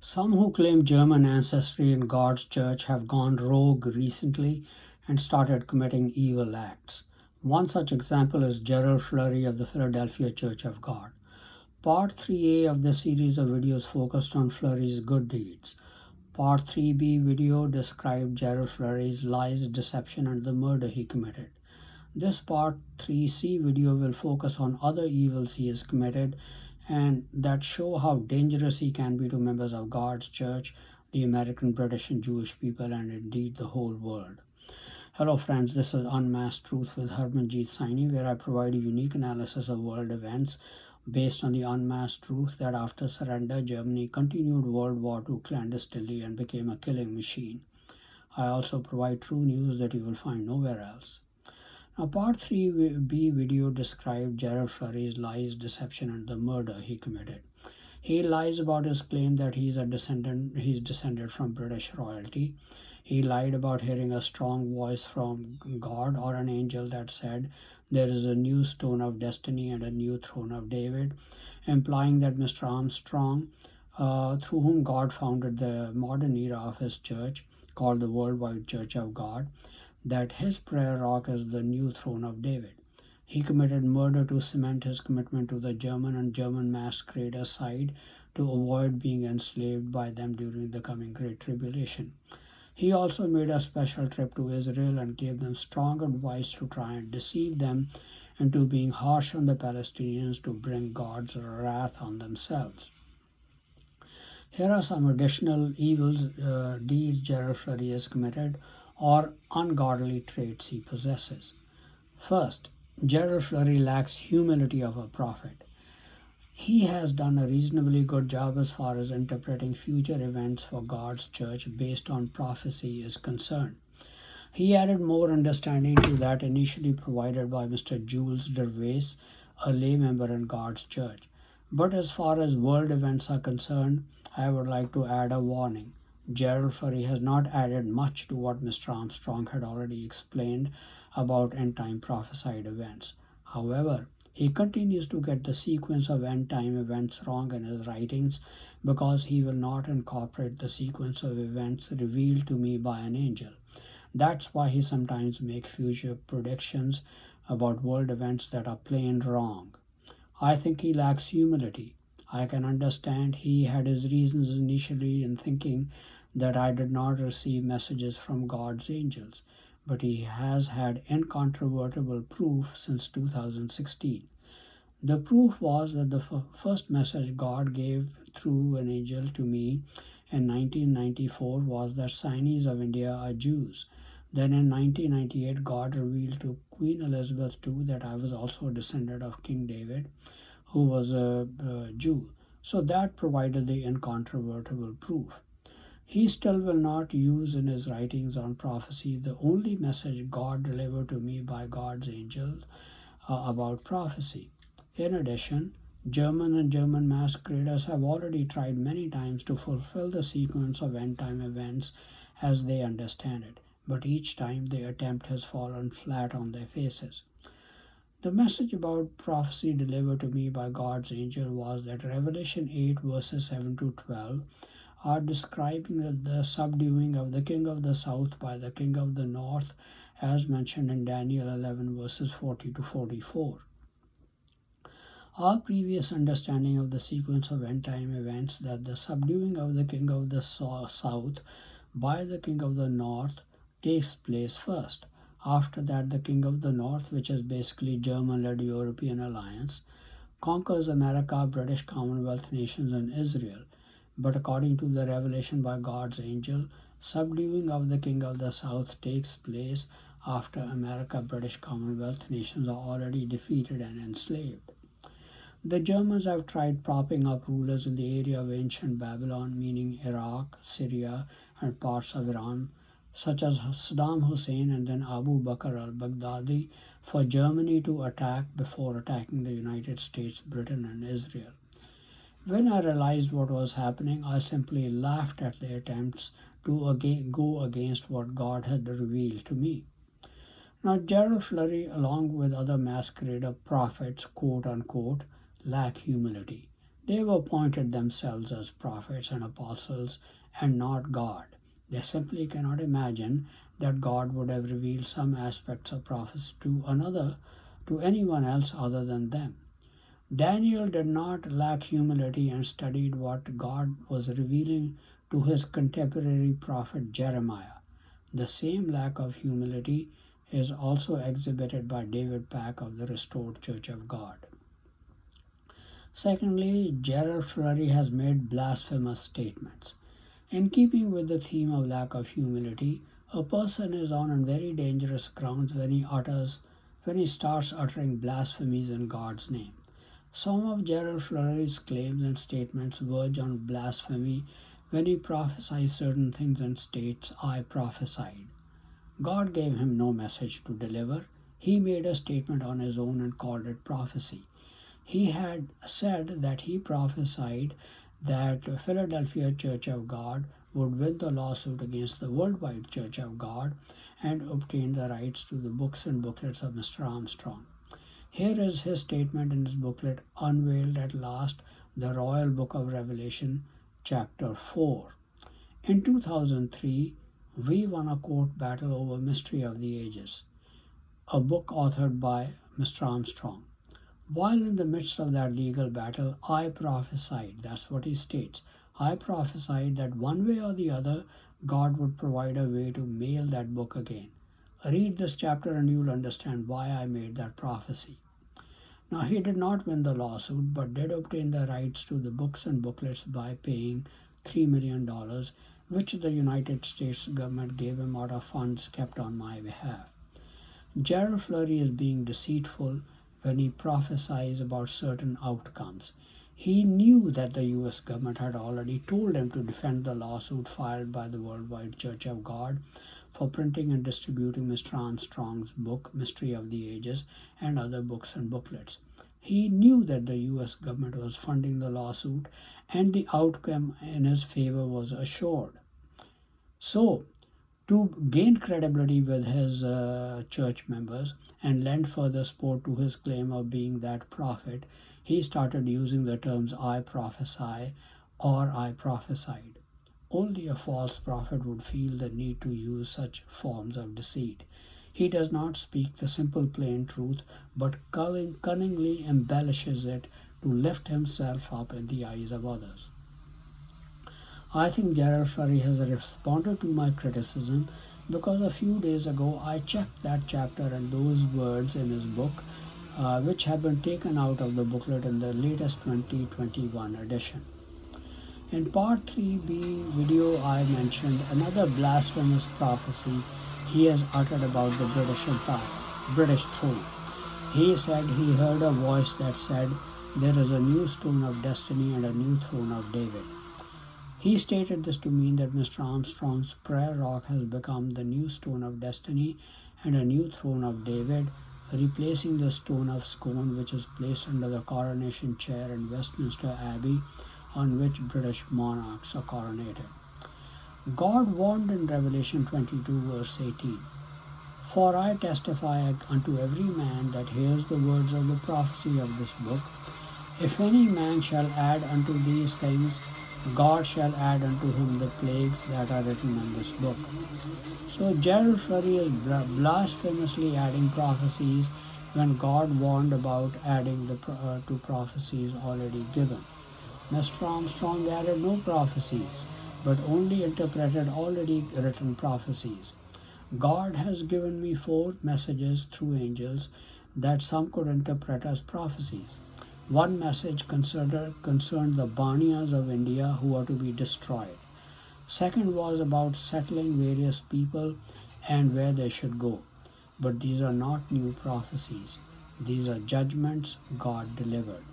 Some who claim German ancestry in God's church have gone rogue recently and started committing evil acts. One such example is Gerald Flurry of the Philadelphia Church of God. Part 3A of the series of videos focused on Flurry's good deeds. Part 3B video described Gerald Flurry's lies, deception, and the murder he committed. This Part 3C video will focus on other evils he has committed and that show how dangerous he can be to members of God's church, the American, British, and Jewish people, and indeed the whole world. Hello friends, this is Unmasked Truth with Harmanjit Saini, where I provide a unique analysis of world events based on the unmasked truth that after surrender, Germany continued World War II clandestinely and became a killing machine. I also provide true news that you will find nowhere else. Now, Part 3B video described Gerald Flurry's lies, deception, and the murder he committed. He lies about his claim that he's descended from British royalty. He lied about hearing a strong voice from God or an angel that said, "There is a new stone of destiny and a new throne of David," implying that Mr. Armstrong, through whom God founded the modern era of his church, called the Worldwide Church of God, that his prayer rock is the new throne of David. He committed murder to cement his commitment to the German and German masqueraders side to avoid being enslaved by them during the coming Great Tribulation. He also made a special trip to Israel and gave them strong advice to try and deceive them into being harsh on the Palestinians to bring God's wrath on themselves. Here are some additional evils deeds Gerald Flurry has committed or ungodly traits he possesses. First, Gerald Flurry lacks humility of a prophet. He has done a reasonably good job as far as interpreting future events for God's church based on prophecy is concerned. He added more understanding to that initially provided by Mr. Jules Dervais, a lay member in God's church. But as far as world events are concerned, I would like to add a warning. Gerald Flurry has not added much to what Mr. Armstrong had already explained about end-time prophesied events. However, he continues to get the sequence of end-time events wrong in his writings because he will not incorporate the sequence of events revealed to me by an angel. That's why he sometimes makes future predictions about world events that are plain wrong. I think he lacks humility. I can understand he had his reasons initially in thinking that I did not receive messages from God's angels, but he has had incontrovertible proof since 2016. The proof was that the first message God gave through an angel to me in 1994 was that Sainis of India are Jews. Then in 1998, God revealed to Queen Elizabeth II that I was also a descendant of King David, who was a Jew. So that provided the incontrovertible proof. He still will not use in his writings on prophecy the only message God delivered to me by God's angel about prophecy. In addition, German and German masqueraders have already tried many times to fulfill the sequence of end-time events as they understand it, but each time the attempt has fallen flat on their faces. The message about prophecy delivered to me by God's angel was that Revelation 8 verses 7 to 12 are describing the subduing of the king of the south by the king of the north, as mentioned in Daniel 11 verses 40 to 44. Our previous understanding of the sequence of end-time events that the subduing of the king of the south by the king of the north takes place first. After that, the king of the north, which is basically German-led European alliance, conquers America, British Commonwealth nations, and Israel. But according to the revelation by God's angel, subduing of the king of the south takes place after America, British Commonwealth nations are already defeated and enslaved. The Germans have tried propping up rulers in the area of ancient Babylon, meaning Iraq, Syria, and parts of Iran, such as Saddam Hussein and then Abu Bakr al-Baghdadi, for Germany to attack before attacking the United States, Britain, and Israel. When I realized what was happening, I simply laughed at the attempts to go against what God had revealed to me. Now, Gerald Flurry, along with other masquerader prophets, quote unquote, lack humility. They have appointed themselves as prophets and apostles and not God. They simply cannot imagine that God would have revealed some aspects of prophecy to anyone else other than them. Daniel did not lack humility and studied what God was revealing to his contemporary prophet Jeremiah. The same lack of humility is also exhibited by David Pack of the Restored Church of God. Secondly, Gerald Flurry has made blasphemous statements. In keeping with the theme of lack of humility, a person is on very dangerous grounds when he starts uttering blasphemies in God's name. Some of Gerald Flurry's claims and statements verge on blasphemy when he prophesies certain things and states, "I prophesied." God gave him no message to deliver. He made a statement on his own and called it prophecy. He had said that he prophesied that the Philadelphia Church of God would win the lawsuit against the Worldwide Church of God and obtain the rights to the books and booklets of Mr. Armstrong. Here is his statement in his booklet, Unveiled at Last, the Royal Book of Revelation, Chapter 4. In 2003, we won a court battle over Mystery of the Ages, a book authored by Mr. Armstrong. While in the midst of that legal battle, I prophesied, that's what he states, I prophesied that one way or the other, God would provide a way to mail that book again. Read this chapter and you'll understand why I made that prophecy. Now, he did not win the lawsuit, but did obtain the rights to the books and booklets by paying $3 million, which the United States government gave him out of funds kept on my behalf. Gerald Flurry is being deceitful when he prophesies about certain outcomes. He knew that the US government had already told him to defend the lawsuit filed by the Worldwide Church of God for printing and distributing Mr. Armstrong's book, Mystery of the Ages, and other books and booklets. He knew that the US government was funding the lawsuit and the outcome in his favor was assured. So, to gain credibility with his church members and lend further support to his claim of being that prophet, he started using the terms I prophesy or I prophesied. Only a false prophet would feel the need to use such forms of deceit. He does not speak the simple plain truth, but cunningly embellishes it to lift himself up in the eyes of others. I think Gerald Flurry has responded to my criticism because a few days ago I checked that chapter and those words in his book, which have been taken out of the booklet in the latest 2021 edition. In part 3b video, I mentioned another blasphemous prophecy he has uttered about the British Empire, British throne. He said he heard a voice that said, "There is a new stone of destiny and a new throne of David." He stated this to mean that Mr. Armstrong's prayer rock has become the new stone of destiny and a new throne of David, replacing the stone of Scone which is placed under the coronation chair in Westminster Abbey on which British monarchs are coronated. God warned in Revelation 22 verse 18, "For I testify unto every man that hears the words of the prophecy of this book, if any man shall add unto these things, God shall add unto him the plagues that are written in this book." So Gerald Flurry is blasphemously adding prophecies when God warned about adding to prophecies already given. Mr. Armstrong added no prophecies, but only interpreted already written prophecies. God has given me 4 messages through angels that some could interpret as prophecies. One message concerned the Barnias of India who are to be destroyed. Second was about settling various people and where they should go. But these are not new prophecies. These are judgments God delivered.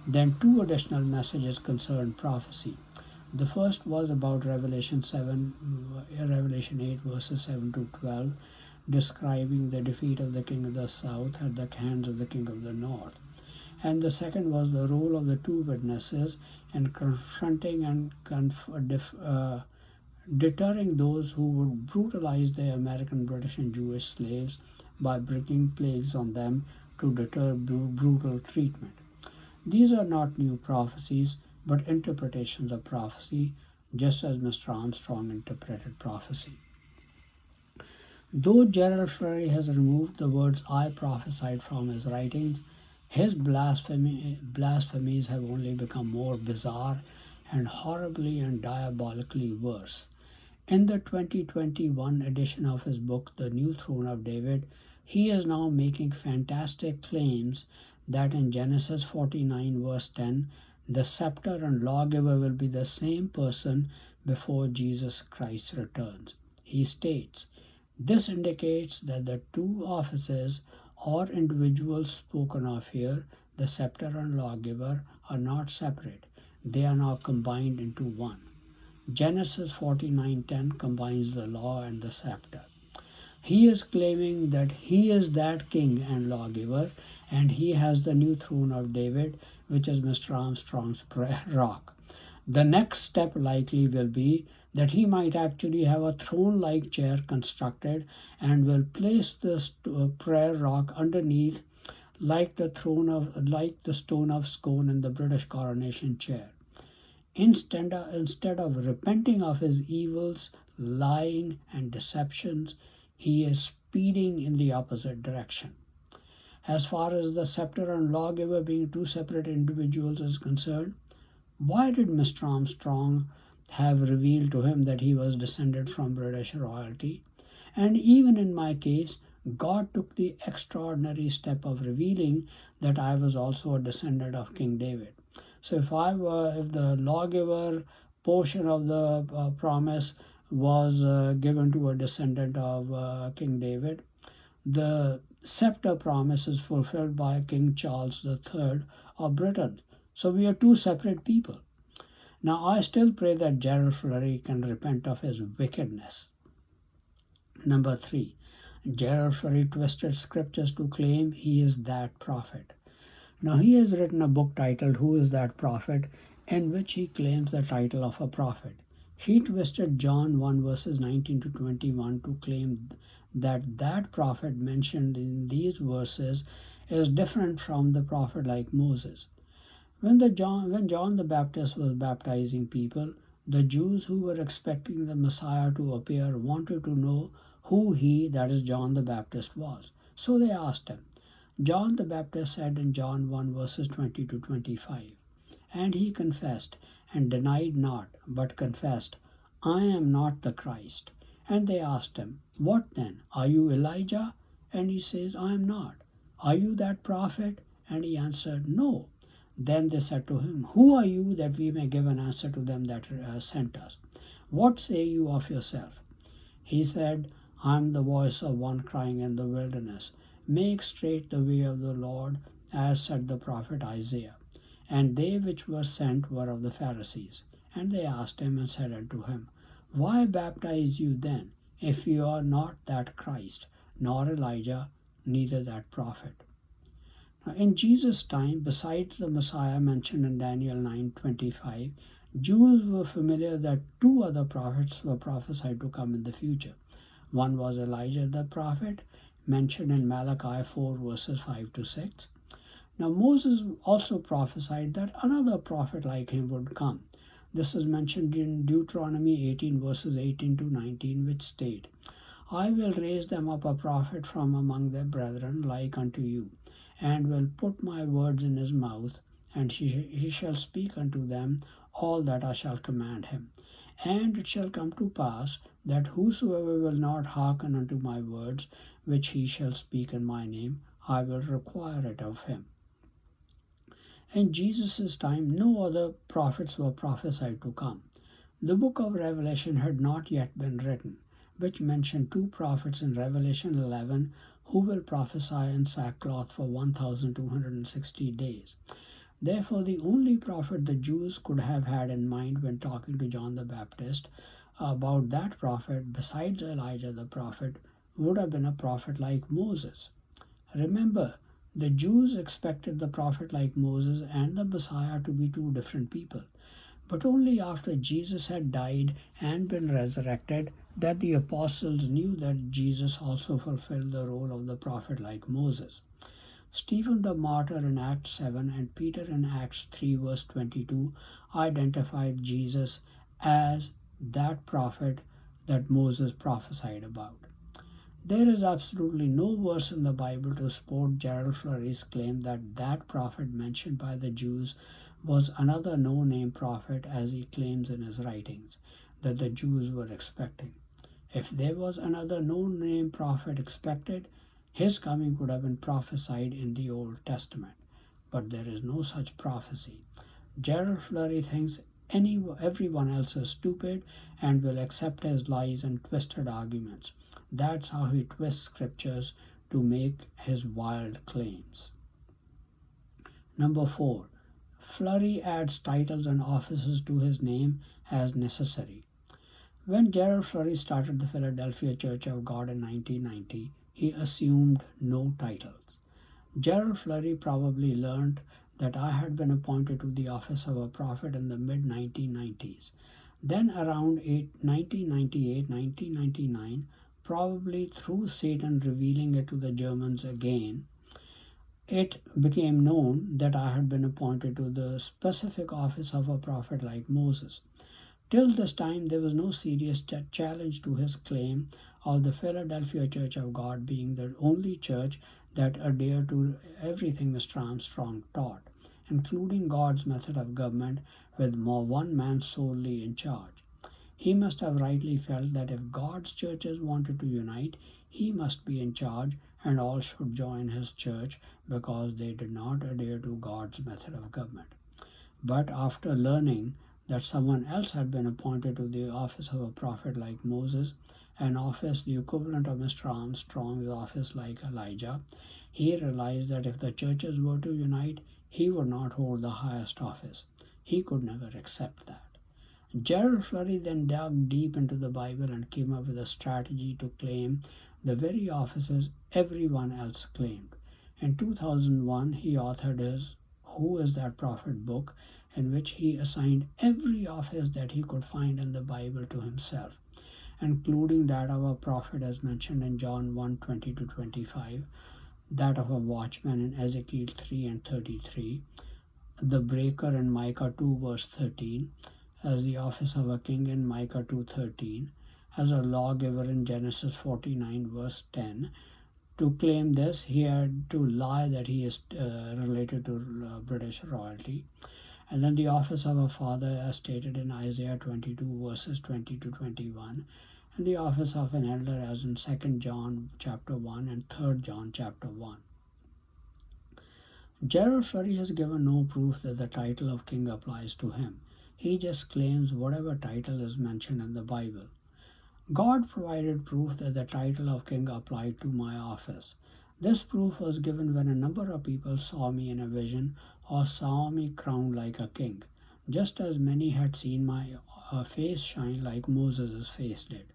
Then 2 additional messages concerned prophecy. The first was about Revelation 8 verses 7 to 12, describing the defeat of the king of the south at the hands of the king of the north. And the second was the role of the 2 witnesses in confronting and deterring those who would brutalize the American, British, and Jewish slaves by bringing plagues on them to deter brutal treatment. These are not new prophecies, but interpretations of prophecy, just as Mr. Armstrong interpreted prophecy. Though Gerald Flurry has removed the words "I prophesied" from his writings, his blasphemies have only become more bizarre and horribly and diabolically worse. In the 2021 edition of his book, The New Throne of David, he is now making fantastic claims that in Genesis 49, verse 10, the scepter and lawgiver will be the same person before Jesus Christ returns. He states, "This indicates that the two offices or individuals spoken of here, the scepter and lawgiver, are not separate. They are now combined into one." Genesis 49:10 combines the law and the scepter. He is claiming that he is that king and lawgiver, and he has the new throne of David, which is Mr. Armstrong's prayer rock. The next step likely will be that he might actually have a throne-like chair constructed and will place the prayer rock underneath like the stone of Scone in the British coronation chair. Instead of repenting of his evils, lying, and deceptions, he is speeding in the opposite direction. As far as the scepter and lawgiver being two separate individuals is concerned, why did Mr. Armstrong have revealed to him that he was descended from British royalty? And even in my case, God took the extraordinary step of revealing that I was also a descendant of King David. So if the lawgiver portion of the promise was given to a descendant of King David, the scepter promise is fulfilled by King Charles III of Britain. So we are two separate people. Now I still pray that Gerald Flurry can repent of his wickedness. Number 3. Gerald Flurry twisted scriptures to claim he is that prophet. Now he has written a book titled "Who is That Prophet?" in which he claims the title of a prophet. He twisted John 1 verses 19 to 21 to claim that prophet mentioned in these verses is different from the prophet like Moses. When John the Baptist was baptizing people, the Jews who were expecting the Messiah to appear wanted to know who he, that is John the Baptist, was. So they asked him. John the Baptist said in John 1 verses 20 to 25, "And he confessed and denied not, but confessed, I am not the Christ." And they asked him, "What then? Are you Elijah?" And he says, "I am not." "Are you that prophet?" And he answered, "No." Then they said to him, "Who are you, that we may give an answer to them that sent us? What say you of yourself?" He said, "I am the voice of one crying in the wilderness, Make straight the way of the Lord, as said the prophet Isaiah." And they which were sent were of the Pharisees. And they asked him and said unto him, "Why baptize you then, if you are not that Christ, nor Elijah, neither that prophet?" Now, in Jesus' time, besides the Messiah mentioned in Daniel 9:25, Jews were familiar that two other prophets were prophesied to come in the future. One was Elijah the prophet, mentioned in Malachi 4 verses 5 to 6. Now Moses also prophesied that another prophet like him would come. This is mentioned in Deuteronomy 18 verses 18 to 19, which state, "I will raise them up a prophet from among their brethren like unto you, and will put my words in his mouth, and he shall speak unto them all that I shall command him. And it shall come to pass, that whosoever will not hearken unto my words, which he shall speak in my name, I will require it of him." In Jesus' time, no other prophets were prophesied to come. The book of Revelation had not yet been written, which mentioned two prophets in Revelation 11 who will prophesy in sackcloth for 1260 days. Therefore, the only prophet the Jews could have had in mind when talking to John the Baptist about that prophet, besides Elijah the prophet, would have been a prophet like Moses. Remember, the Jews expected the prophet like Moses and the Messiah to be two different people. But only after Jesus had died and been resurrected that the apostles knew that Jesus also fulfilled the role of the prophet like Moses. Stephen the martyr in Acts 7 and Peter in Acts 3 verse 22 identified Jesus as that prophet that Moses prophesied about. There is absolutely no verse in the Bible to support Gerald Flurry's claim that that prophet mentioned by the Jews was another no-name prophet as he claims in his writings that the Jews were expecting. If there was another no-name prophet expected, his coming would have been prophesied in the Old Testament. But there is no such prophecy. Gerald Flurry thinks everyone else is stupid and will accept his lies and twisted arguments. That's how he twists scriptures to make his wild claims. Number 4. Flurry adds titles and offices to his name as necessary. When Gerald Flurry started the Philadelphia Church of God in 1990, he assumed no titles. Gerald Flurry probably learned that I had been appointed to the office of a prophet in the mid-1990s. Then around 1998-1999, probably through Satan revealing it to the Germans again, it became known that I had been appointed to the specific office of a prophet like Moses. Till this time, there was no serious challenge to his claim of the Philadelphia Church of God being the only church that adhered to everything Mr. Armstrong taught, including God's method of government with one man solely in charge. He must have rightly felt that if God's churches wanted to unite, he must be in charge and all should join his church because they did not adhere to God's method of government. But after learning that someone else had been appointed to the office of a prophet like Moses, an office the equivalent of Mr. Armstrong's office like Elijah, he realized that if the churches were to unite, he would not hold the highest office. He could never accept that. Gerald Flurry then dug deep into the Bible and came up with a strategy to claim the very offices everyone else claimed. In 2001, he authored his Who is That Prophet book, in which he assigned every office that he could find in the Bible to himself, including that of a prophet as mentioned in John 1:20-25, that of a watchman in Ezekiel 3 and 33, the breaker in Micah 2 verse 13, as the office of a king in Micah 2:13, as a lawgiver in Genesis 49 verse 10. To claim this, he had to lie that he is related to British royalty. And then the office of a father as stated in Isaiah 22 verses 20-21, and the office of an elder as in 2 John chapter 1 and 3 John chapter 1. Gerald Flurry has given no proof that the title of king applies to him. He just claims whatever title is mentioned in the Bible. God provided proof that the title of king applied to my office. This proof was given when a number of people saw me in a vision or saw me crowned like a king, just as many had seen my face shine like Moses' face did.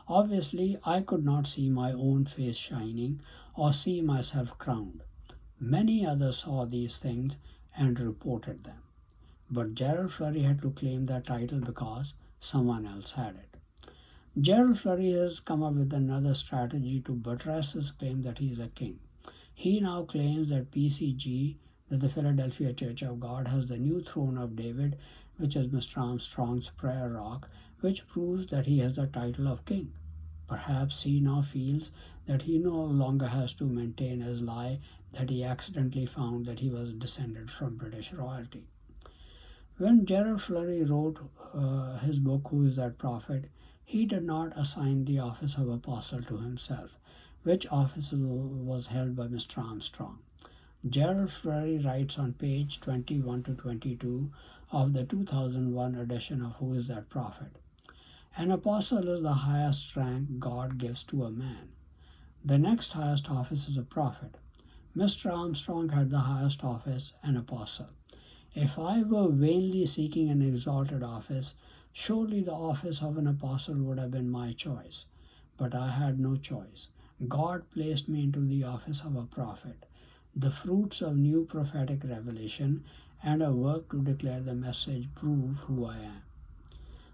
Obviously, I could not see my own face shining or see myself crowned. Many others saw these things and reported them. But Gerald Flurry had to claim that title because someone else had it. Gerald Flurry has come up with another strategy to buttress his claim that he is a king. He now claims that PCG, that the Philadelphia Church of God, has the new throne of David, which is Mr. Armstrong's prayer rock, which proves that he has the title of king. Perhaps he now feels that he no longer has to maintain his lie that he accidentally found that he was descended from British royalty. When Gerald Flurry wrote his book, Who is That Prophet?, he did not assign the office of apostle to himself, which office was held by Mr. Armstrong. Gerald Flurry writes on page 21-22 of the 2001 edition of Who is That Prophet? An apostle is the highest rank God gives to a man. The next highest office is a prophet. Mr. Armstrong had the highest office, an apostle. If I were vainly seeking an exalted office, surely the office of an apostle would have been my choice. But I had no choice. God placed me into the office of a prophet, the fruits of new prophetic revelation, and a work to declare the message prove who I am.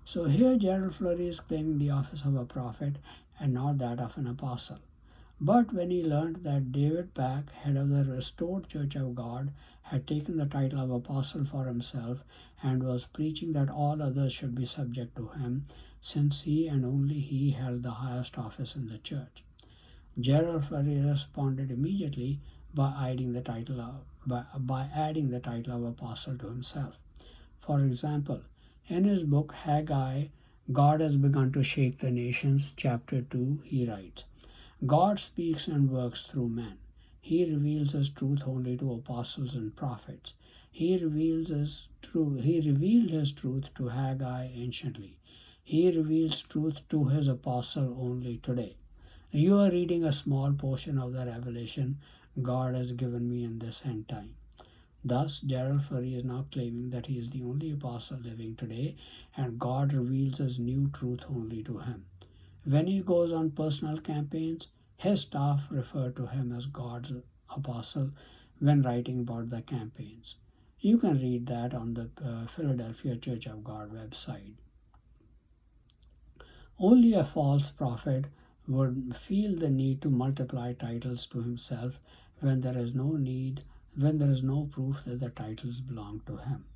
So here Gerald Flurry is claiming the office of a prophet and not that of an apostle. But when he learned that David Pack, head of the restored Church of God, had taken the title of apostle for himself and was preaching that all others should be subject to him, since he and only he held the highest office in the church, Gerald Flurry responded immediately by adding the title of apostle to himself. For example, in his book Haggai, God Has Begun to Shake the Nations, chapter 2, he writes, God speaks and works through men. He reveals his truth only to apostles and prophets. He revealed his truth to Haggai anciently. He reveals truth to his apostle only today. You are reading a small portion of the revelation God has given me in this end time. Thus, Gerald Flurry is now claiming that he is the only apostle living today, and God reveals his new truth only to him. When he goes on personal campaigns, his staff refer to him as God's apostle when writing about the campaigns. You can read that on the Philadelphia Church of God website. Only a false prophet would feel the need to multiply titles to himself when there is no proof that the titles belong to him.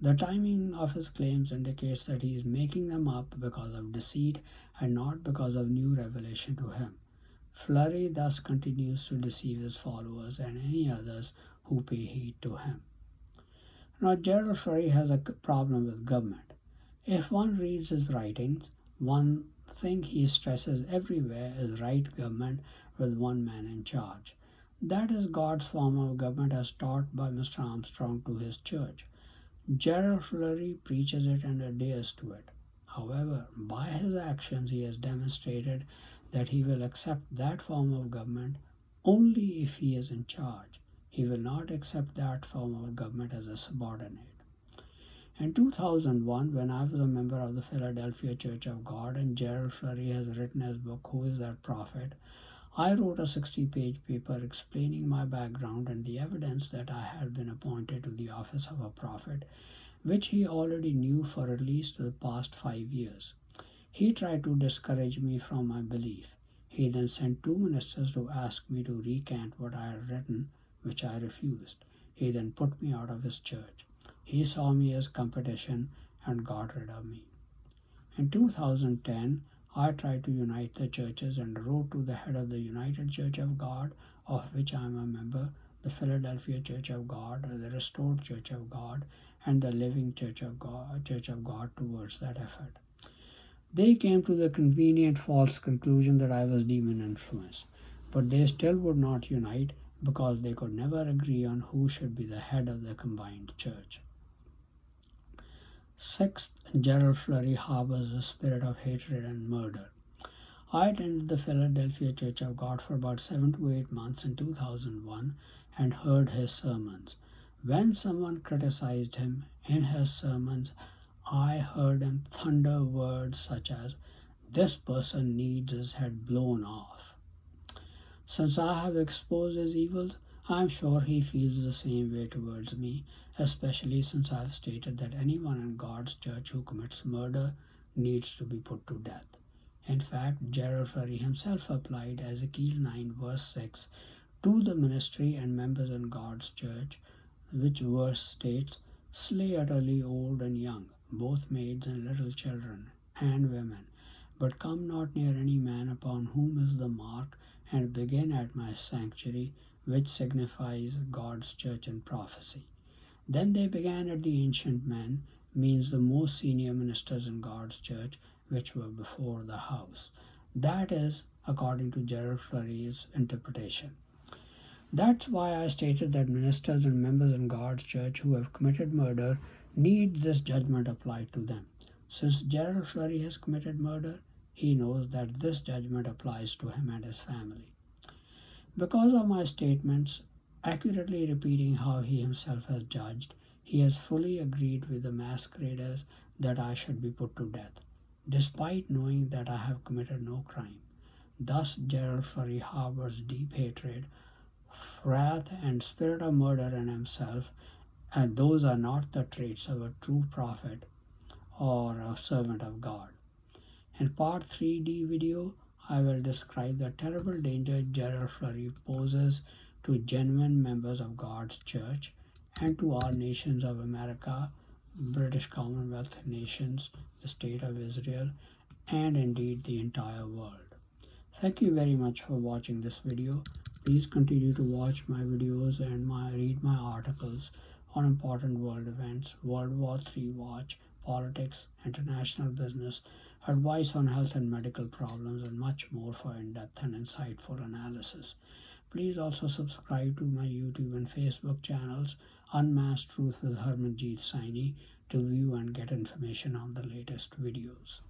The timing of his claims indicates that he is making them up because of deceit and not because of new revelation to him. Flurry thus continues to deceive his followers and any others who pay heed to him. Now, Gerald Flurry has a problem with government. If one reads his writings, one thing he stresses everywhere is right government with one man in charge. That is God's form of government as taught by Mr. Armstrong to his church. Gerald Flurry preaches it and adheres to it. However, by his actions he has demonstrated that he will accept that form of government only if he is in charge. He will not accept that form of government as a subordinate. In 2001, when I was a member of the Philadelphia Church of God and Gerald Flurry has written his book, Who is That Prophet?, I wrote a 60-page paper explaining my background and the evidence that I had been appointed to the office of a prophet, which he already knew for at least the past 5 years. He tried to discourage me from my belief. He then sent 2 ministers to ask me to recant what I had written, which I refused. He then put me out of his church. He saw me as competition and got rid of me. In 2010, I tried to unite the churches and wrote to the head of the United Church of God, of which I am a member, the Philadelphia Church of God, the Restored Church of God, and the Living Church of God towards that effort. They came to the convenient false conclusion that I was demon influenced, but they still would not unite because they could never agree on who should be the head of the combined church. Sixth, Gerald Flurry harbors a spirit of hatred and murder. I attended the Philadelphia Church of God for about 7 to 8 months in 2001 and heard his sermons. When someone criticized him in his sermons, I heard him thunder words such as, "This person needs his head blown off." Since I have exposed his evils, I am sure he feels the same way towards me, especially since I have stated that anyone in God's church who commits murder needs to be put to death. In fact, Gerald Flurry himself applied Ezekiel 9 verse 6 to the ministry and members in God's church, which verse states, "Slay utterly old and young, both maids and little children, and women, but come not near any man upon whom is the mark, and begin at my sanctuary," which signifies God's church in prophecy. Then they began at the ancient men, means the most senior ministers in God's church, which were before the house. That is, according to Gerald Flurry's interpretation. That's why I stated that ministers and members in God's church who have committed murder need this judgment applied to them. Since Gerald Flurry has committed murder, he knows that this judgment applies to him and his family. Because of my statements, accurately repeating how he himself has judged, he has fully agreed with the masqueraders that I should be put to death, despite knowing that I have committed no crime. Thus, Gerald Flurry harbors deep hatred, wrath, and spirit of murder in himself, and those are not the traits of a true prophet or a servant of God. In part 3D video, I will describe the terrible danger Gerald Flurry poses to genuine members of God's church and to all nations of America, British Commonwealth nations, the State of Israel, and indeed the entire world. Thank you very much for watching this video. Please continue to watch my videos and read my articles on important world events, World War III watch, politics, international business, advice on health and medical problems, and much more for in-depth and insightful analysis. Please also subscribe to my YouTube and Facebook channels, Unmasked Truth with Harmanjit Saini, to view and get information on the latest videos.